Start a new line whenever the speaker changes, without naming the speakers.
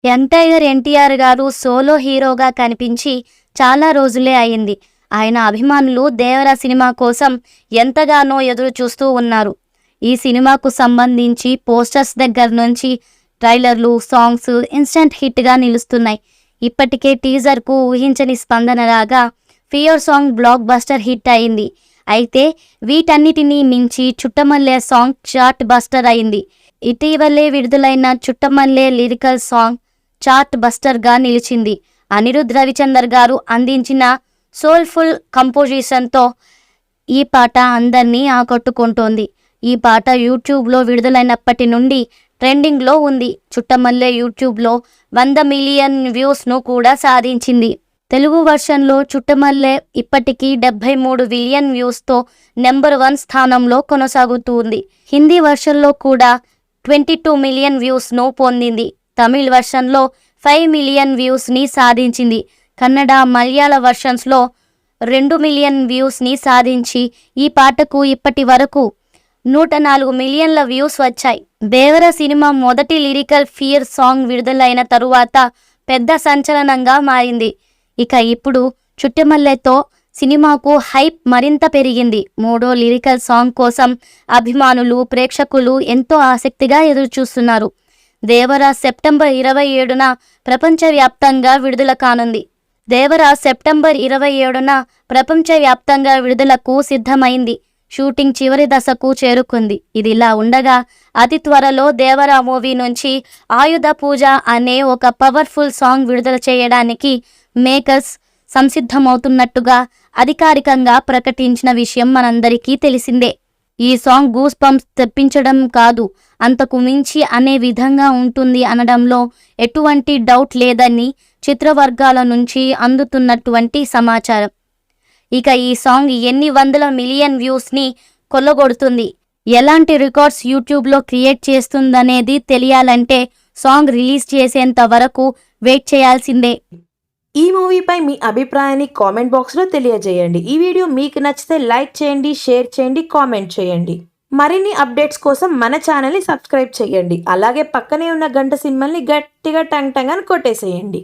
Young tiger NTR గారు solo హీరోగా కనిపించి చాలా రోజులే అయింది. ఆయన అభిమానులు దేవరా సినిమా కోసం ఎంతగానో ఎదురు చూస్తూ ఉన్నారు. ఈ సినిమాకు సంబంధించి పోస్టర్స్ దగ్గర నుంచి ట్రైలర్లు, సాంగ్స్ ఇన్స్టంట్ హిట్గా నిలుస్తున్నాయి. ఇప్పటికే టీజర్కు ఊహించని స్పందన రాగా fear song block buster hit అయింది. అయితే వీటన్నిటినీ మించి చుట్టమల్లె సాంగ్ చార్ట్ బస్టర్ అయింది. ఇటీవలే విడుదలైన చుట్టమల్లె లిరికల్ సాంగ్ చార్ట్ బస్టర్గా నిలిచింది. అనిరుద్ రవిచందర్ గారు అందించిన సోల్ఫుల్ కంపోజిషన్తో ఈ పాట అందరినీ ఆకట్టుకుంటోంది. ఈ పాట యూట్యూబ్లో విడుదలైనప్పటి నుండి ట్రెండింగ్లో ఉంది. చుట్టమల్లె యూట్యూబ్లో 100 మిలియన్ వ్యూస్ను కూడా సాధించింది. తెలుగు వర్షన్లో చుట్టమల్లె ఇప్పటికీ 73 మిలియన్ వ్యూస్తో నెంబర్ 1 స్థానంలో కొనసాగుతుంది. హిందీ వర్షన్లో కూడా 22 మిలియన్ వ్యూస్ను పొందింది. తమిళ్ వర్షన్లో 5 మిలియన్ వ్యూస్ని సాధించింది. కన్నడ, మలయాళ వర్షన్స్లో 2 మిలియన్ వ్యూస్ని సాధించి ఈ పాటకు ఇప్పటి వరకు 104 మిలియన్ల వ్యూస్ వచ్చాయి. దేవర సినిమా మొదటి లిరికల్ ఫియర్ సాంగ్ విడుదలైన తరువాత పెద్ద సంచలనంగా మారింది. ఇక ఇప్పుడు చుట్టమల్లెతో సినిమాకు హైప్ మరింత పెరిగింది. మూడో లిరికల్ సాంగ్ కోసం అభిమానులు, ప్రేక్షకులు ఎంతో ఆసక్తిగా ఎదురుచూస్తున్నారు. దేవర సెప్టెంబర్ 27న ప్రపంచవ్యాప్తంగా విడుదల కానుంది. దేవర సెప్టెంబర్ 27న ప్రపంచవ్యాప్తంగా విడుదలకు సిద్ధమైంది. షూటింగ్ చివరి దశకు చేరుకుంది. ఇదిలా ఉండగా అతి త్వరలో దేవర మూవీ నుంచి ఆయుధ పూజ అనే ఒక పవర్ఫుల్ సాంగ్ విడుదల చేయడానికి మేకర్స్ సంసిద్ధమవుతున్నట్టుగా అధికారికంగా ప్రకటించిన విషయం మనందరికీ తెలిసిందే. ఈ సాంగ్ గూస్ బంప్స్ తెప్పించడం కాదు, అంతకు మించి అనే విధంగా ఉంటుంది అనడంలో ఎటువంటి డౌట్ లేదని చిత్రవర్గాల నుంచి అందుతున్నటువంటి సమాచారం. ఇక ఈ సాంగ్ ఎన్ని వందల మిలియన్ వ్యూస్ని కొల్లగొడుతుంది, ఎలాంటి రికార్డ్స్ యూట్యూబ్లో క్రియేట్ చేస్తుందనేది తెలియాలంటే సాంగ్ రిలీజ్ చేసేంత వరకు వెయిట్ చేయాల్సిందే.
ఈ మూవీపై మీ అభిప్రాయాన్ని కామెంట్ బాక్స్లో తెలియజేయండి. ఈ వీడియో మీకు నచ్చితే లైక్ చేయండి, షేర్ చేయండి, కామెంట్ చేయండి. మరిన్ని అప్డేట్స్ కోసం మన ఛానల్ని సబ్స్క్రైబ్ చేయండి. అలాగే పక్కనే ఉన్న గంట సింబల్ని గట్టిగా టంగ్ టంగ్ అని కొట్టేసేయండి.